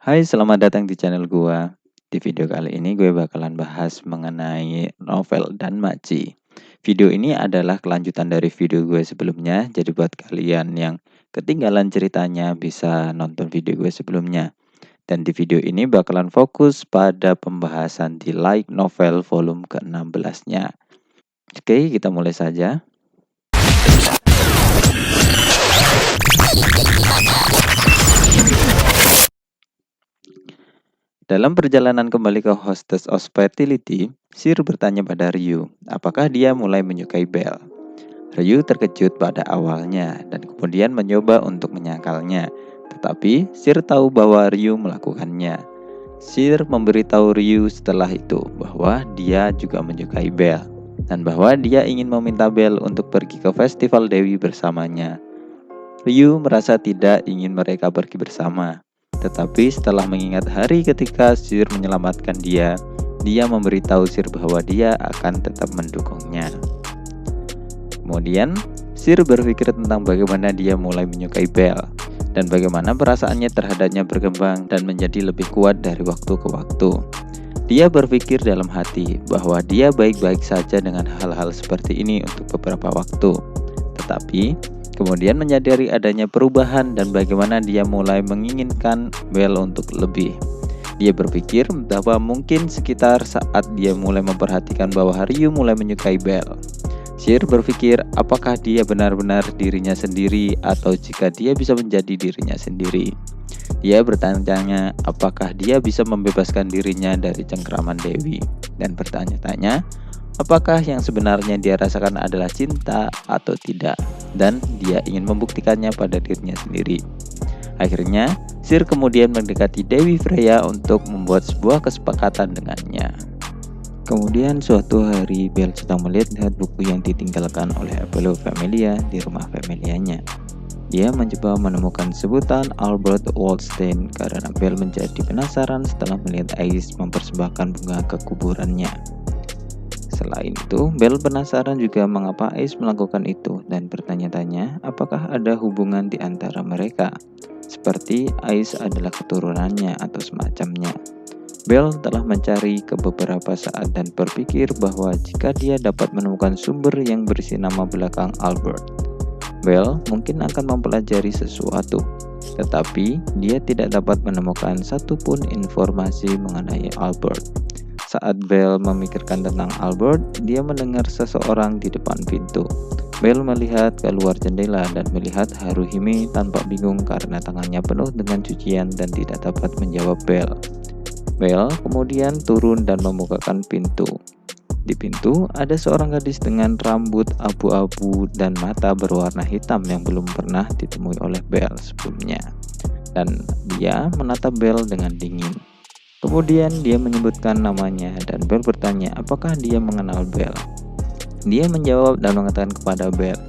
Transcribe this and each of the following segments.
Hai, selamat datang di channel gua. Di video kali ini gue bakalan bahas mengenai novel Danmachi. Video ini adalah kelanjutan dari video gue sebelumnya, jadi buat kalian yang ketinggalan ceritanya bisa nonton video gue sebelumnya. Dan di video ini bakalan fokus pada pembahasan di light novel volume ke-16-nya. Oke, kita mulai saja. Dalam perjalanan kembali ke Hostess of Fertility, Sir bertanya pada Ryu, apakah dia mulai menyukai Belle. Ryu terkejut pada awalnya dan kemudian mencoba untuk menyangkalnya. Tetapi Sir tahu bahwa Ryu melakukannya. Sir memberitahu Ryu setelah itu bahwa dia juga menyukai Belle dan bahwa dia ingin meminta Belle untuk pergi ke festival Dewi bersamanya. Ryu merasa tidak ingin mereka pergi bersama. Tetapi setelah mengingat hari ketika Sir menyelamatkan dia memberitahu Sir bahwa dia akan tetap mendukungnya. Kemudian, Sir berpikir tentang bagaimana dia mulai menyukai Belle dan bagaimana perasaannya terhadapnya berkembang dan menjadi lebih kuat dari waktu ke waktu. Dia berpikir dalam hati bahwa dia baik-baik saja dengan hal-hal seperti ini untuk beberapa waktu. Tetapi, kemudian menyadari adanya perubahan dan bagaimana dia mulai menginginkan Belle untuk lebih. Dia berpikir bahwa mungkin sekitar saat dia mulai memperhatikan bahwa Ryu mulai menyukai Belle. Sir berpikir apakah dia benar-benar dirinya sendiri atau jika dia bisa menjadi dirinya sendiri. Dia bertanya apakah dia bisa membebaskan dirinya dari cengkraman Dewi dan bertanya-tanya apakah yang sebenarnya dia rasakan adalah cinta atau tidak, dan dia ingin membuktikannya pada dirinya sendiri. Akhirnya, Sir kemudian mendekati Dewi Freya untuk membuat sebuah kesepakatan dengannya. Kemudian suatu hari Belle sedang melihat buku yang ditinggalkan oleh Apollo Familia di rumah familianya. Dia mencoba menemukan sebutan Albert Waldstein karena Belle menjadi penasaran setelah melihat Ais mempersembahkan bunga ke kuburannya. Selain itu, Belle penasaran juga mengapa Ais melakukan itu dan bertanya-tanya apakah ada hubungan di antara mereka, seperti Ais adalah keturunannya atau semacamnya. Belle telah mencari ke beberapa saat dan berpikir bahwa jika dia dapat menemukan sumber yang berisi nama belakang Albert, Belle mungkin akan mempelajari sesuatu. Tetapi dia tidak dapat menemukan satupun informasi mengenai Albert. Saat Belle memikirkan tentang Albert, dia mendengar seseorang di depan pintu. Belle melihat keluar jendela dan melihat Haruhime tanpa bingung karena tangannya penuh dengan cucian dan tidak dapat menjawab Belle. Belle kemudian turun dan membukakan pintu. Di pintu ada seorang gadis dengan rambut abu-abu dan mata berwarna hitam yang belum pernah ditemui oleh Belle sebelumnya. Dan dia menatap Belle dengan dingin. Kemudian dia menyebutkan namanya dan Belle bertanya apakah dia mengenal Belle. Dia menjawab dan mengatakan kepada Belle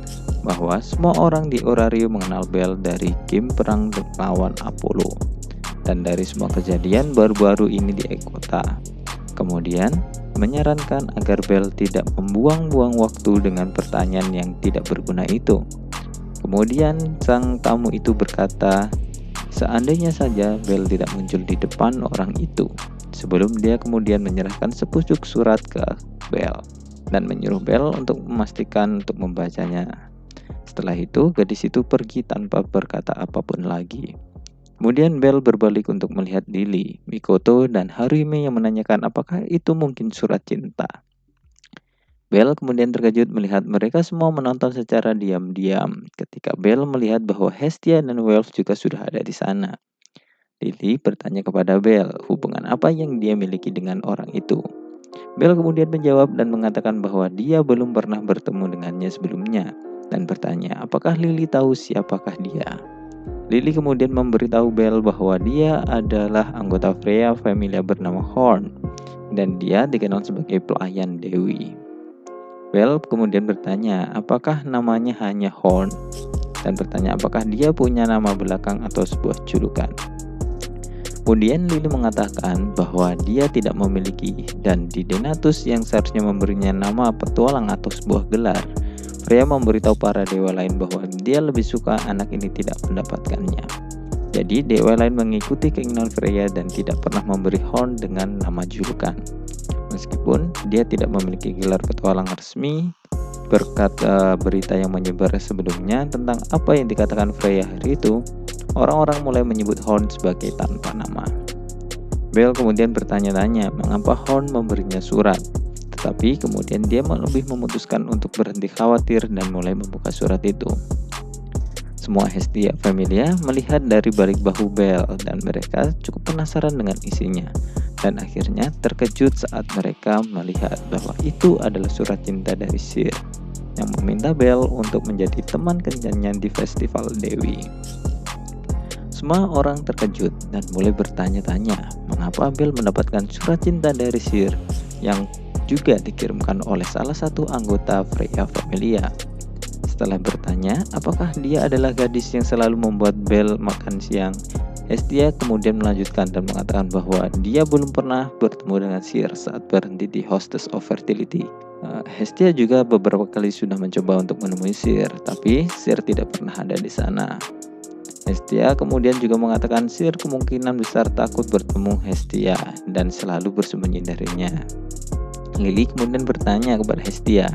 bahwa semua orang di Orario mengenal Belle dari game perang melawan Apollo dan dari semua kejadian baru-baru ini di Ekota. Kemudian menyarankan agar Belle tidak membuang-buang waktu dengan pertanyaan yang tidak berguna itu. Kemudian sang tamu itu berkata, seandainya saja Belle tidak muncul di depan orang itu. Sebelum dia kemudian menyerahkan sepucuk surat ke Belle dan menyuruh Belle untuk memastikan untuk membacanya. Setelah itu, gadis itu pergi tanpa berkata apapun lagi. Kemudian Belle berbalik untuk melihat Lily, Mikoto, dan Haruhime yang menanyakan apakah itu mungkin surat cinta. Belle kemudian terkejut melihat mereka semua menonton secara diam-diam ketika Belle melihat bahwa Hestia dan Welf juga sudah ada di sana. Lily bertanya kepada Belle hubungan apa yang dia miliki dengan orang itu. Belle kemudian menjawab dan mengatakan bahwa dia belum pernah bertemu dengannya sebelumnya dan bertanya apakah Lily tahu siapakah dia. Lily kemudian memberitahu Belle bahwa dia adalah anggota Freya Familia bernama Horn dan dia dikenal sebagai pelayan Dewi. Belle kemudian bertanya apakah namanya hanya Horn dan bertanya apakah dia punya nama belakang atau sebuah julukan. Kemudian Lily mengatakan bahwa dia tidak memiliki dan di Denatus yang seharusnya memberinya nama petualang atau sebuah gelar, Freya memberitahu para dewa lain bahwa dia lebih suka anak ini tidak mendapatkannya. Jadi dewa lain mengikuti keinginan Freya dan tidak pernah memberi Horn dengan nama julukan. Meskipun dia tidak memiliki gelar petualang resmi, berkat berita yang menyebar sebelumnya tentang apa yang dikatakan Freya hari itu, orang-orang mulai menyebut Horn sebagai tanpa nama. Bel kemudian bertanya-tanya mengapa Horn memberinya surat. Tetapi kemudian dia lebih memutuskan untuk berhenti khawatir dan mulai membuka surat itu. Semua Hestia Familia melihat dari balik bahu Bel dan mereka cukup penasaran dengan isinya. Dan akhirnya terkejut saat mereka melihat bahwa itu adalah surat cinta dari Sir yang meminta Bel untuk menjadi teman kencannya di festival Dewi. Semua orang terkejut dan mulai bertanya-tanya mengapa Bel mendapatkan surat cinta dari Sir yang juga dikirimkan oleh salah satu anggota Freya Familia. Setelah bertanya apakah dia adalah gadis yang selalu membuat Bel makan siang, Hestia kemudian melanjutkan dan mengatakan bahwa dia belum pernah bertemu dengan Sir saat berhenti di Hostess of Fertility. Hestia juga beberapa kali sudah mencoba untuk menemui Sir, tapi Sir tidak pernah ada di sana. Hestia kemudian juga mengatakan Sir kemungkinan besar takut bertemu Hestia dan selalu bersembunyi darinya. Lily kemudian bertanya kepada Hestia,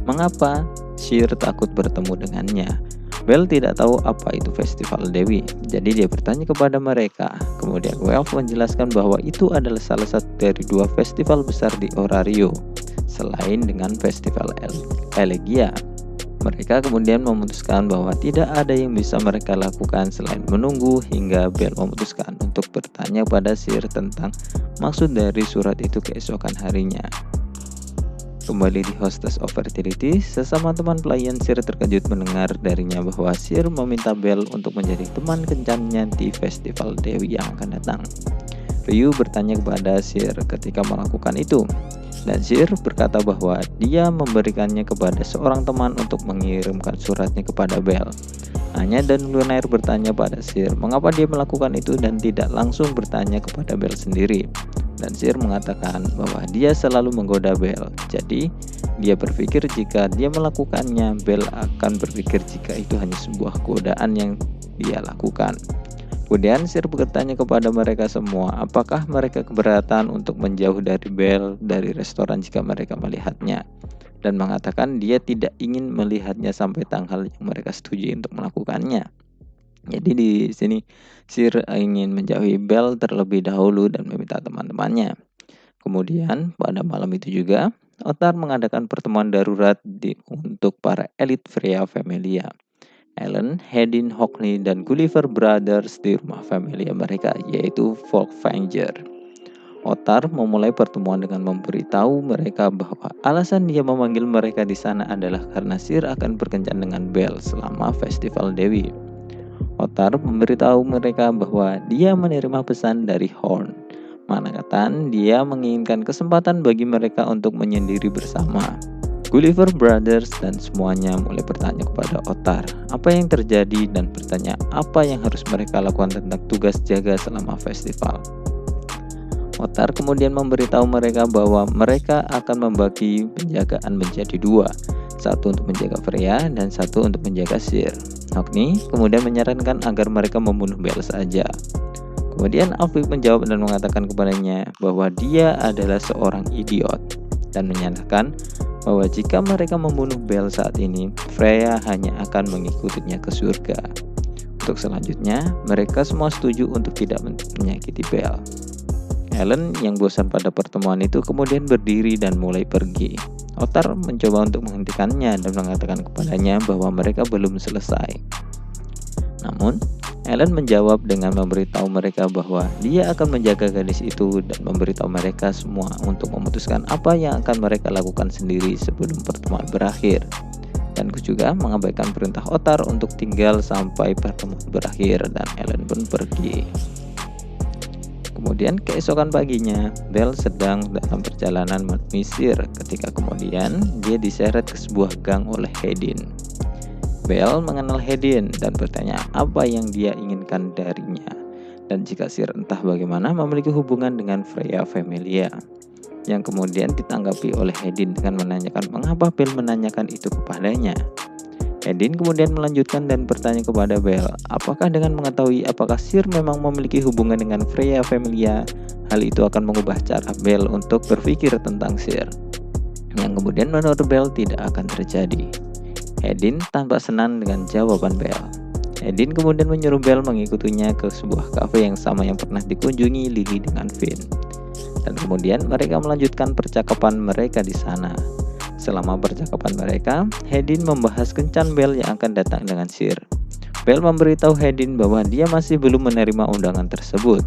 mengapa Sir takut bertemu dengannya? Bel tidak tahu apa itu festival Dewi, jadi dia bertanya kepada mereka. Kemudian Welf menjelaskan bahwa itu adalah salah satu dari 2 festival besar di Orario, selain dengan festival Elegia. Mereka kemudian memutuskan bahwa tidak ada yang bisa mereka lakukan selain menunggu hingga Bel memutuskan untuk bertanya pada Sir tentang maksud dari surat itu keesokan harinya. Kembali di Hostess of Fertility, sesama teman pelayan Sir terkejut mendengar darinya bahwa Sir meminta Bel untuk menjadi teman kencannya di festival Dewi yang akan datang. Ryu bertanya kepada Sir ketika melakukan itu, dan Sir berkata bahwa dia memberikannya kepada seorang teman untuk mengirimkan suratnya kepada Bel. Anya dan Lunair bertanya pada Sir mengapa dia melakukan itu dan tidak langsung bertanya kepada Bel sendiri. Dan Sir mengatakan bahwa dia selalu menggoda Bel. Jadi dia berpikir jika dia melakukannya, Bel akan berpikir jika itu hanya sebuah godaan yang dia lakukan. Kemudian Sir bertanya kepada mereka semua apakah mereka keberatan untuk menjauh dari Bel dari restoran jika mereka melihatnya, dan mengatakan dia tidak ingin melihatnya sampai tanggal yang mereka setujui untuk melakukannya. Jadi di sini Sir ingin menjauhi Bel terlebih dahulu dan meminta teman-temannya. Kemudian pada malam itu juga Otar mengadakan pertemuan darurat untuk para elit Freya Familia. Ellen, Hedin, Hockney, dan Gulliver Brothers di rumah familia mereka, yaitu Folkvanger. Otar memulai pertemuan dengan memberitahu mereka bahwa alasan dia memanggil mereka di sana adalah karena Sir akan berkencan dengan Bel selama festival Dewi. Otar memberitahu mereka bahwa dia menerima pesan dari Horn, mengatakan dia menginginkan kesempatan bagi mereka untuk menyendiri bersama. Gulliver Brothers dan semuanya mulai bertanya kepada Otar apa yang terjadi dan bertanya apa yang harus mereka lakukan tentang tugas jaga selama festival. Otar kemudian memberitahu mereka bahwa mereka akan membagi penjagaan menjadi 2, satu untuk menjaga Freya dan satu untuk menjaga Sir. Hockney kemudian menyarankan agar mereka membunuh Bel saja. Kemudian Alfie menjawab dan mengatakan kepadanya bahwa dia adalah seorang idiot dan menyatakan bahwa jika mereka membunuh Bel saat ini, Freya hanya akan mengikutinya ke surga. Untuk selanjutnya, mereka semua setuju untuk tidak menyakiti Bel. Ellen yang bosan pada pertemuan itu kemudian berdiri dan mulai pergi. Otar mencoba untuk menghentikannya dan mengatakan kepadanya bahwa mereka belum selesai. Namun, Ellen menjawab dengan memberitahu mereka bahwa dia akan menjaga gadis itu dan memberitahu mereka semua untuk memutuskan apa yang akan mereka lakukan sendiri sebelum pertemuan berakhir. Dan juga mengabaikan perintah Otar untuk tinggal sampai pertemuan berakhir dan Ellen pun pergi. Kemudian keesokan paginya, Bel sedang dalam perjalanan menemui Sir ketika kemudian dia diseret ke sebuah gang oleh Hedin. Bel mengenal Hedin dan bertanya apa yang dia inginkan darinya, dan jika Sir entah bagaimana memiliki hubungan dengan Freya Familia, yang kemudian ditanggapi oleh Hedin dengan menanyakan mengapa Bel menanyakan itu kepadanya. Edin kemudian melanjutkan dan bertanya kepada Belle, apakah dengan mengetahui apakah Sir memang memiliki hubungan dengan Freya Familia, hal itu akan mengubah cara Belle untuk berpikir tentang Sir, yang kemudian menurut Belle tidak akan terjadi. Edin tampak senang dengan jawaban Belle. Edin kemudian menyuruh Belle mengikutinya ke sebuah kafe yang sama yang pernah dikunjungi Lily dengan Finn. Dan kemudian mereka melanjutkan percakapan mereka di sana. Selama percakapan mereka, Hedin membahas kencan Belle yang akan datang dengan Sir. Belle memberitahu Hedin bahwa dia masih belum menerima undangan tersebut,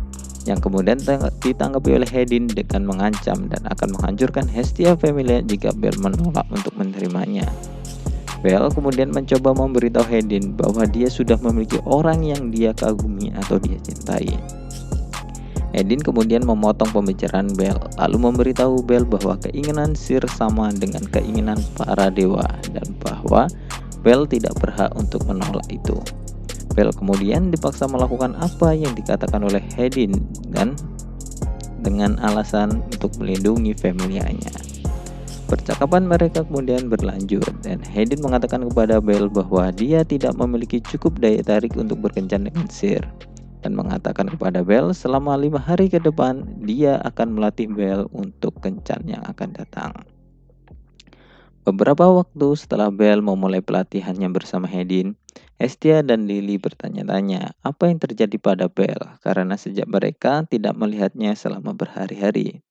yang kemudian ditanggapi oleh Hedin dengan mengancam dan akan menghancurkan Hestia Familia jika Belle menolak untuk menerimanya. Belle kemudian mencoba memberitahu Hedin bahwa dia sudah memiliki orang yang dia kagumi atau dia cintai. Hedin kemudian memotong pembicaraan Belle, lalu memberitahu Belle bahwa keinginan Sir sama dengan keinginan para dewa dan bahwa Belle tidak berhak untuk menolak itu. Belle kemudian dipaksa melakukan apa yang dikatakan oleh Hedin dan dengan alasan untuk melindungi familianya. Percakapan mereka kemudian berlanjut dan Hedin mengatakan kepada Belle bahwa dia tidak memiliki cukup daya tarik untuk berkencan dengan Sir, dan mengatakan kepada Belle selama 5 hari ke depan dia akan melatih Belle untuk kencan yang akan datang. Beberapa waktu setelah Belle memulai pelatihannya bersama Hedin, Hestia dan Lily bertanya-tanya apa yang terjadi pada Belle karena sejak mereka tidak melihatnya selama berhari-hari.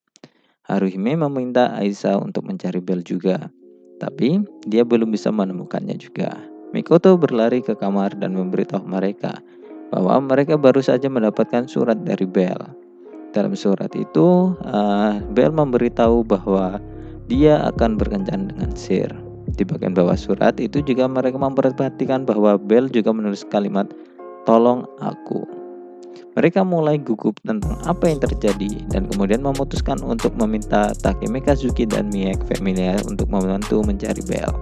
Haruhime meminta Aiza untuk mencari Belle juga, tapi dia belum bisa menemukannya juga. Mikoto berlari ke kamar dan memberitahu mereka bahwa mereka baru saja mendapatkan surat dari Belle. Dalam surat itu, Belle memberitahu bahwa dia akan berkencan dengan Sir. Di bagian bawah surat itu juga mereka memperhatikan bahwa Belle juga menulis kalimat, "Tolong aku." Mereka mulai gugup tentang apa yang terjadi dan kemudian memutuskan untuk meminta Takeme Kazuki dan Miek Familia untuk membantu mencari Belle.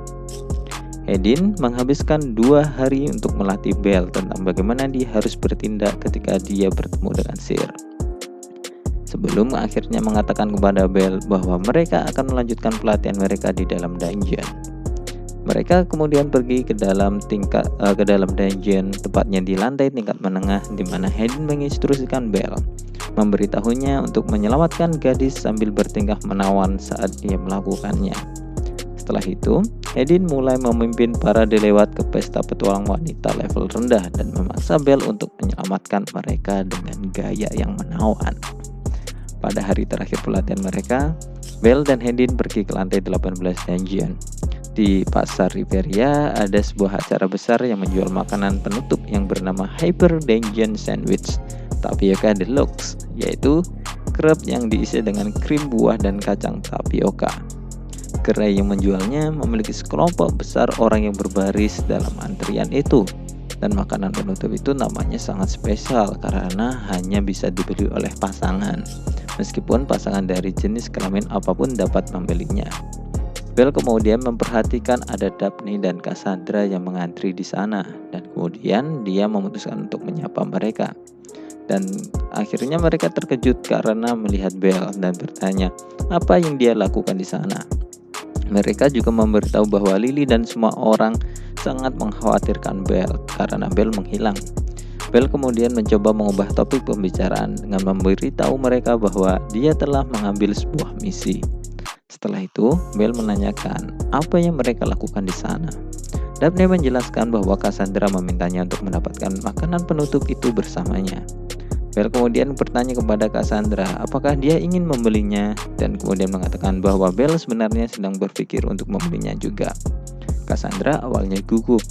Hedin menghabiskan 2 hari untuk melatih Belle tentang bagaimana dia harus bertindak ketika dia bertemu dengan Sir, sebelum akhirnya mengatakan kepada Belle bahwa mereka akan melanjutkan pelatihan mereka di dalam dungeon. Mereka kemudian pergi ke dalam dungeon, tepatnya di lantai tingkat menengah, di mana Hedin menginstruksikan Belle, memberitahunya untuk menyelamatkan gadis sambil bertingkah menawan saat dia melakukannya. Setelah itu, Hedin mulai memimpin para delewat ke pesta petualang wanita level rendah dan memaksa Belle untuk menyelamatkan mereka dengan gaya yang menawan. Pada hari terakhir pelatihan mereka, Belle dan Hedin pergi ke lantai 18 dungeon. Di pasar Riveria ada sebuah acara besar yang menjual makanan penutup yang bernama Hyper Dungeon Sandwich Tapioca Deluxe, yaitu krep yang diisi dengan krim buah dan kacang tapioka. Gerai yang menjualnya memiliki sekelompok besar orang yang berbaris dalam antrian itu, dan makanan penutup itu namanya sangat spesial karena hanya bisa dibeli oleh pasangan, meskipun pasangan dari jenis kelamin apapun dapat membelinya. Belle kemudian memperhatikan ada Daphne dan Cassandra yang mengantri di sana, dan kemudian dia memutuskan untuk menyapa mereka. Dan akhirnya mereka terkejut karena melihat Belle dan bertanya apa yang dia lakukan di sana. Mereka juga memberitahu bahwa Lily dan semua orang sangat mengkhawatirkan Belle karena Belle menghilang. Belle kemudian mencoba mengubah topik pembicaraan dengan memberitahu mereka bahwa dia telah mengambil sebuah misi. Setelah itu, Belle menanyakan apa yang mereka lakukan di sana. Daphne menjelaskan bahwa Cassandra memintanya untuk mendapatkan makanan penutup itu bersamanya. Belle kemudian bertanya kepada Cassandra apakah dia ingin membelinya, dan kemudian mengatakan bahwa Belle sebenarnya sedang berpikir untuk membelinya juga. Cassandra awalnya gugup,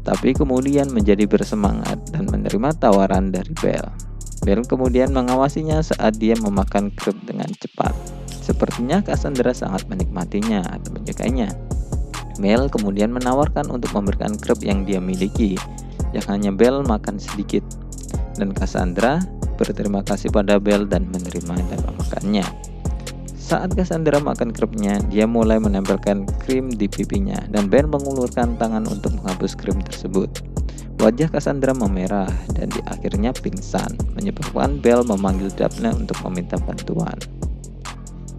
tapi kemudian menjadi bersemangat dan menerima tawaran dari Belle. Belle kemudian mengawasinya saat dia memakan krep dengan cepat. Sepertinya Cassandra sangat menikmatinya atau menyukainya. Belle kemudian menawarkan untuk memberikan krep yang dia miliki, yang hanya Belle makan sedikit. Dan Cassandra berterima kasih pada Belle dan menerima dan memakannya. Saat Cassandra makan krepnya, dia mulai menempelkan krim di pipinya dan Belle mengulurkan tangan untuk menghapus krim tersebut. Wajah Cassandra memerah dan akhirnya pingsan, menyebabkan Belle memanggil Daphne untuk meminta bantuan.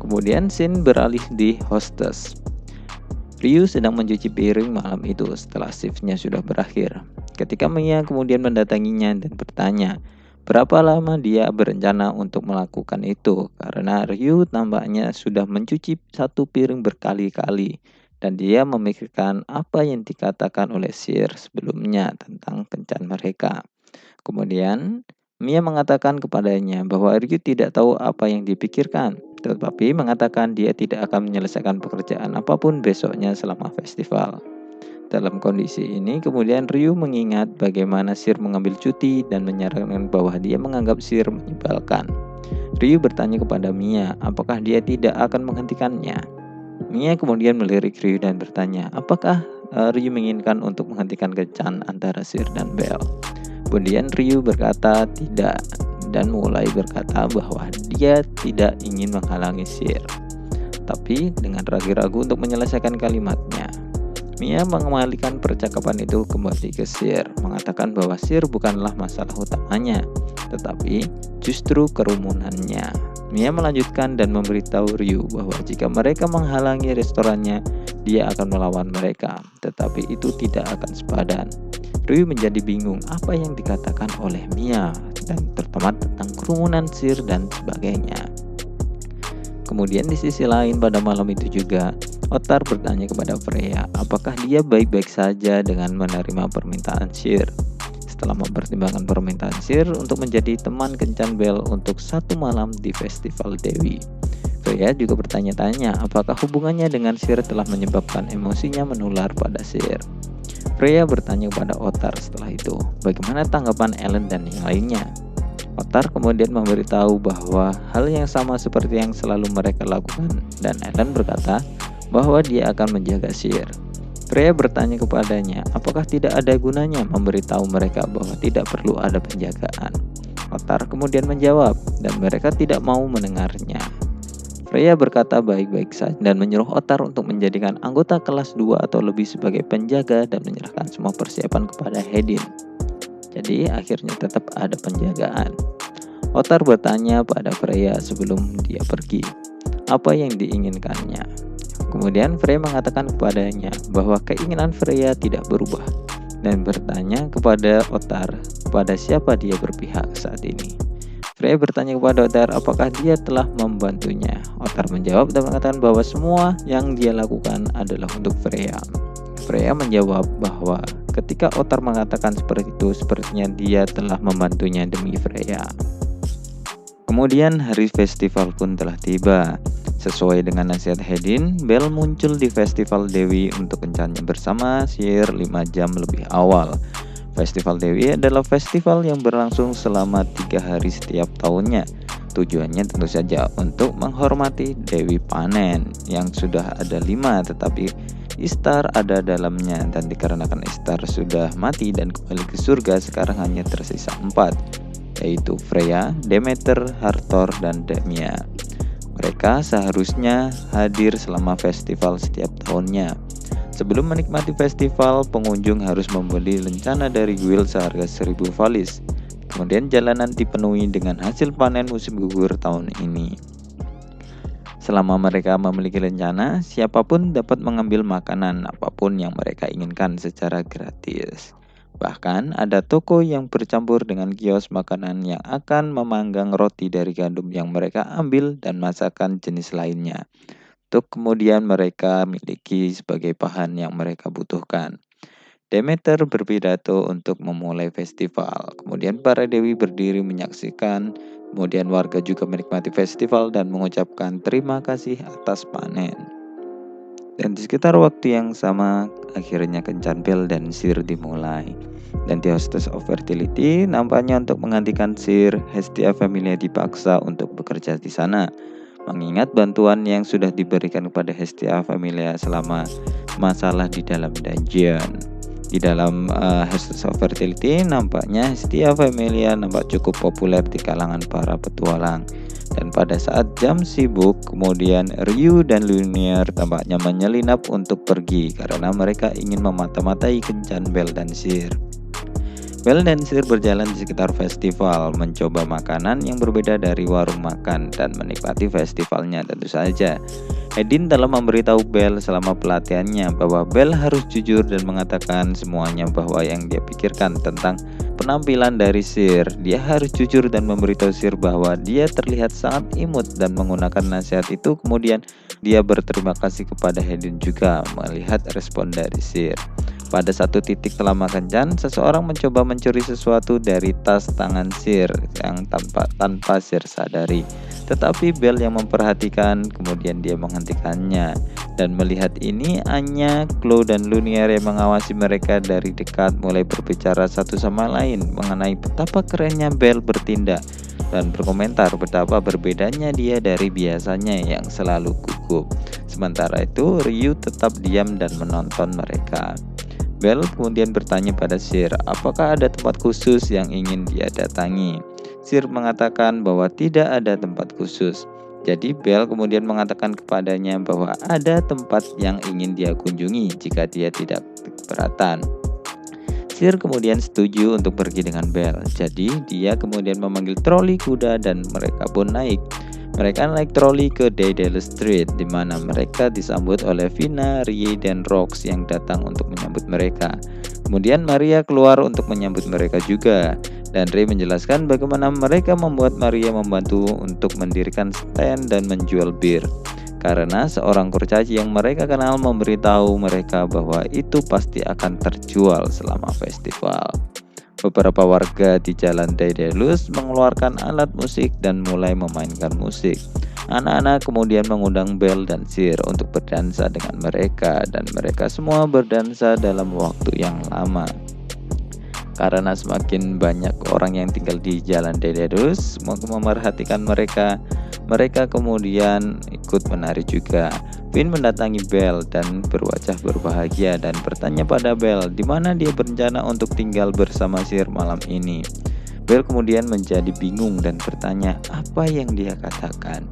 Kemudian scene beralih di hostess. Ryu sedang mencuci piring malam itu setelah shiftnya sudah berakhir. Ketika Mia kemudian mendatanginya dan bertanya, berapa lama dia berencana untuk melakukan itu, karena Ryu tampaknya sudah mencuci satu piring berkali-kali dan dia memikirkan apa yang dikatakan oleh Sir sebelumnya tentang kencan mereka. Kemudian Mia mengatakan kepadanya bahwa Ryu tidak tahu apa yang dipikirkan, tetapi mengatakan dia tidak akan menyelesaikan pekerjaan apapun besoknya selama festival. Dalam kondisi ini, kemudian Ryu mengingat bagaimana Sir mengambil cuti dan menyarankan bahwa dia menganggap Sir menyebalkan. Ryu bertanya kepada Mia apakah dia tidak akan menghentikannya. Mia kemudian melirik Ryu dan bertanya, apakah Ryu menginginkan untuk menghentikan kencan antara Sir dan Belle. Kemudian Ryu berkata tidak dan mulai berkata bahwa dia tidak ingin menghalangi Sir. Tapi dengan ragu-ragu untuk menyelesaikan kalimatnya, Mia mengembalikan percakapan itu kembali ke Sir, mengatakan bahwa Sir bukanlah masalah utamanya, tetapi justru kerumunannya. Mia melanjutkan dan memberitahu Ryu bahwa jika mereka menghalangi restorannya, dia akan melawan mereka, tetapi itu tidak akan sepadan. Ryu menjadi bingung apa yang dikatakan oleh Mia dan terutama tentang kerumunan Sir dan sebagainya. Kemudian di sisi lain pada malam itu juga, Otar bertanya kepada Freya apakah dia baik-baik saja dengan menerima permintaan Sir. Setelah mempertimbangkan permintaan Sir untuk menjadi teman kencan Belle untuk satu malam di Festival Dewi, Freya juga bertanya-tanya apakah hubungannya dengan Sir telah menyebabkan emosinya menular pada Sir. Freya bertanya kepada Otar setelah itu, bagaimana tanggapan Ellen dan yang lainnya. Otar kemudian memberitahu bahwa hal yang sama seperti yang selalu mereka lakukan dan Ellen berkata bahwa dia akan menjaga Sir. Freya bertanya kepadanya apakah tidak ada gunanya memberitahu mereka bahwa tidak perlu ada penjagaan. Otar kemudian menjawab dan mereka tidak mau mendengarnya. Freya berkata baik-baik saja dan menyuruh Otar untuk menjadikan anggota kelas 2 atau lebih sebagai penjaga dan menyerahkan semua persiapan kepada Hedin. Jadi akhirnya tetap ada penjagaan. Otar bertanya pada Freya sebelum dia pergi, apa yang diinginkannya. Kemudian Freya mengatakan kepadanya bahwa keinginan Freya tidak berubah dan bertanya kepada Otar pada siapa dia berpihak saat ini. Freya bertanya kepada Otar apakah dia telah membantunya. Otar menjawab dan mengatakan bahwa semua yang dia lakukan adalah untuk Freya. Freya menjawab bahwa ketika Otar mengatakan seperti itu, sepertinya dia telah membantunya demi Freya. Kemudian hari festival pun telah tiba. Sesuai dengan nasihat Hedin, Belle muncul di Festival Dewi untuk kencannya bersama Sir 5 jam lebih awal. Festival Dewi adalah festival yang berlangsung selama 3 hari setiap tahunnya. Tujuannya tentu saja untuk menghormati Dewi Panen yang sudah ada 5, tetapi Ishtar ada dalamnya, dan dikarenakan Ishtar sudah mati dan kembali ke surga, sekarang hanya tersisa 4, yaitu Freya, Demeter, Hathor, dan Demia. Mereka seharusnya hadir selama festival setiap tahunnya. Sebelum menikmati festival, pengunjung harus membeli lencana dari Gwyll seharga 1000 valis. Kemudian jalanan dipenuhi dengan hasil panen musim gugur tahun ini. Selama mereka memiliki lencana, siapapun dapat mengambil makanan apapun yang mereka inginkan secara gratis. Bahkan ada toko yang bercampur dengan kios makanan yang akan memanggang roti dari gandum yang mereka ambil dan masakan jenis lainnya, untuk kemudian mereka miliki sebagai bahan yang mereka butuhkan. Demeter berpidato untuk memulai festival. Kemudian para dewi berdiri menyaksikan. Kemudian warga juga menikmati festival dan mengucapkan terima kasih atas panen. Dan di sekitar waktu yang sama, akhirnya kencan Belle dan Sir dimulai. Dan di Hostess of Fertility nampaknya untuk menggantikan Sir, Hestia Familia dipaksa untuk bekerja di sana. Mengingat bantuan yang sudah diberikan kepada Hestia Familia selama masalah di dalam dungeon. Di dalam Hostess of Fertility nampaknya Hestia Familia nampak cukup populer di kalangan para petualang. Dan pada saat jam sibuk, kemudian Ryu dan Lumiere tampaknya menyelinap untuk pergi karena mereka ingin memata-matai kencan Belle dan Sir. Bel dan Sir berjalan di sekitar festival, mencoba makanan yang berbeda dari warung makan dan menikmati festivalnya tentu saja. Hedin telah memberitahu Bel selama pelatihannya bahwa Bel harus jujur dan mengatakan semuanya bahwa yang dia pikirkan tentang penampilan dari Sir. Dia harus jujur dan memberitahu Sir bahwa dia terlihat sangat imut dan menggunakan nasihat itu. Kemudian dia berterima kasih kepada Hedin juga melihat respon dari Sir. Pada satu titik selama kencan, seseorang mencoba mencuri sesuatu dari tas tangan Sir yang tanpa Sir sadari. Tetapi Bel yang memperhatikan, kemudian dia menghentikannya. Dan melihat ini, Anya, Chloe, dan Lumiere yang mengawasi mereka dari dekat mulai berbicara satu sama lain mengenai betapa kerennya Bel bertindak dan berkomentar betapa berbedanya dia dari biasanya yang selalu gugup. Sementara itu, Ryu tetap diam dan menonton mereka. Bel kemudian bertanya pada Sir, apakah ada tempat khusus yang ingin dia datangi? Sir mengatakan bahwa tidak ada tempat khusus. Jadi Bel kemudian mengatakan kepadanya bahwa ada tempat yang ingin dia kunjungi jika dia tidak keberatan. Sir kemudian setuju untuk pergi dengan Bel. Jadi dia kemudian memanggil troli kuda dan mereka pun naik. Mereka naik troli ke Daedalus Street, di mana mereka disambut oleh Vina, Rie, dan Rox yang datang untuk menyambut mereka. Kemudian Maria keluar untuk menyambut mereka juga, dan Rie menjelaskan bagaimana mereka membuat Maria membantu untuk mendirikan stand dan menjual bir. Karena seorang kurcaci yang mereka kenal memberitahu mereka bahwa itu pasti akan terjual selama festival. Beberapa warga di jalan Daedalus mengeluarkan alat musik dan mulai memainkan musik. Anak-anak kemudian mengundang Bel dan Sir untuk berdansa dengan mereka, dan mereka semua berdansa dalam waktu yang lama. Karena semakin banyak orang yang tinggal di jalan Daedalus memerhatikan mereka, mereka kemudian ikut menari juga. Finn mendatangi Bel dan berwajah berbahagia dan bertanya pada Bel di mana dia berencana untuk tinggal bersama Sir malam ini. Bel kemudian menjadi bingung dan bertanya apa yang dia katakan.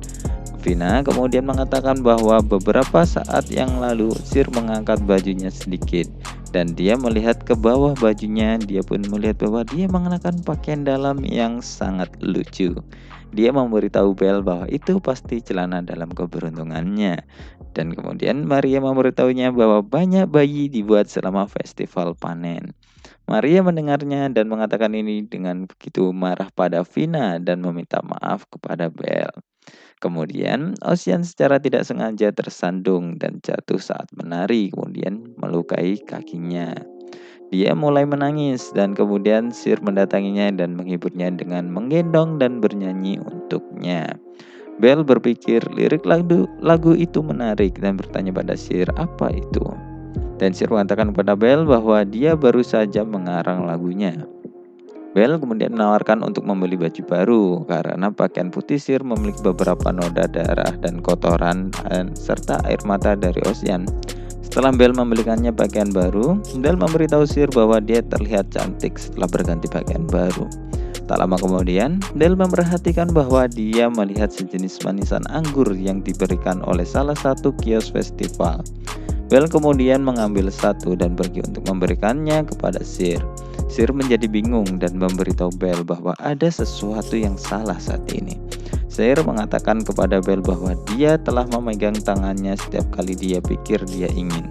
Vina kemudian mengatakan bahwa beberapa saat yang lalu Sir mengangkat bajunya sedikit dan dia melihat ke bawah bajunya. Dia pun melihat bahwa dia mengenakan pakaian dalam yang sangat lucu. Dia memberitahu Bel bahwa itu pasti celana dalam keberuntungannya. Dan kemudian Maria memberitahunya bahwa banyak bayi dibuat selama festival panen. Maria mendengarnya dan mengatakan ini dengan begitu marah pada Vina dan meminta maaf kepada Bel. Kemudian Ocean secara tidak sengaja tersandung dan jatuh saat menari, kemudian melukai kakinya. Dia mulai menangis dan kemudian Sir mendatanginya dan menghiburnya dengan menggendong dan bernyanyi untuknya. Bel berpikir lirik lagu itu menarik dan bertanya pada Sir apa itu. Dan Sir mengatakan kepada Bel bahwa dia baru saja mengarang lagunya. Bel kemudian menawarkan untuk membeli baju baru karena pakaian putih Sir memiliki beberapa noda darah dan kotoran serta air mata dari Ocean. Setelah Bel membelikannya pakaian baru, Bel memberitahu Sir bahwa dia terlihat cantik setelah berganti pakaian baru. Tak lama kemudian, Bel memperhatikan bahwa dia melihat sejenis manisan anggur yang diberikan oleh salah satu kios festival. Bel kemudian mengambil satu dan pergi untuk memberikannya kepada Sir. Sir menjadi bingung dan memberitahu Bel bahwa ada sesuatu yang salah saat ini. Sir mengatakan kepada Bel bahwa dia telah memegang tangannya setiap kali dia pikir dia ingin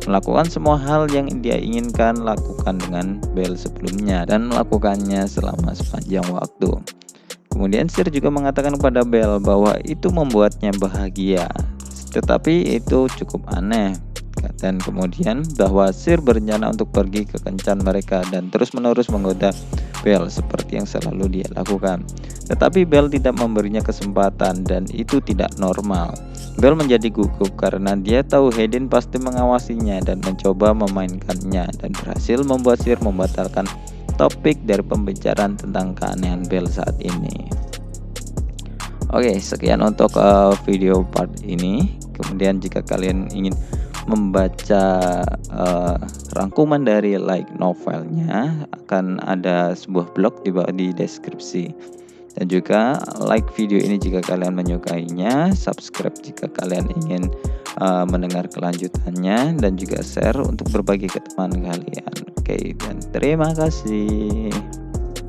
melakukan semua hal yang dia inginkan lakukan dengan Bel sebelumnya dan melakukannya selama sepanjang waktu. Kemudian Sir juga mengatakan kepada Bel bahwa itu membuatnya bahagia, tetapi itu cukup aneh. Dan kemudian bahwa Sir berencana untuk pergi ke kencan mereka dan terus-menerus menggoda Bel seperti yang selalu dia lakukan. Tetapi Bel tidak memberinya kesempatan dan itu tidak normal. Bel menjadi gugup karena dia tahu Hedin pasti mengawasinya dan mencoba memainkannya dan berhasil membuat Sir membatalkan topik dari pembicaraan tentang keanehan Bel saat ini. Oke, sekian untuk video part ini. Kemudian jika kalian ingin membaca rangkuman dari light novelnya, akan ada sebuah blog di bawah di deskripsi. Dan juga like video ini jika kalian menyukainya, subscribe jika kalian ingin mendengar kelanjutannya, dan juga share untuk berbagi ke teman kalian. Oke, dan terima kasih.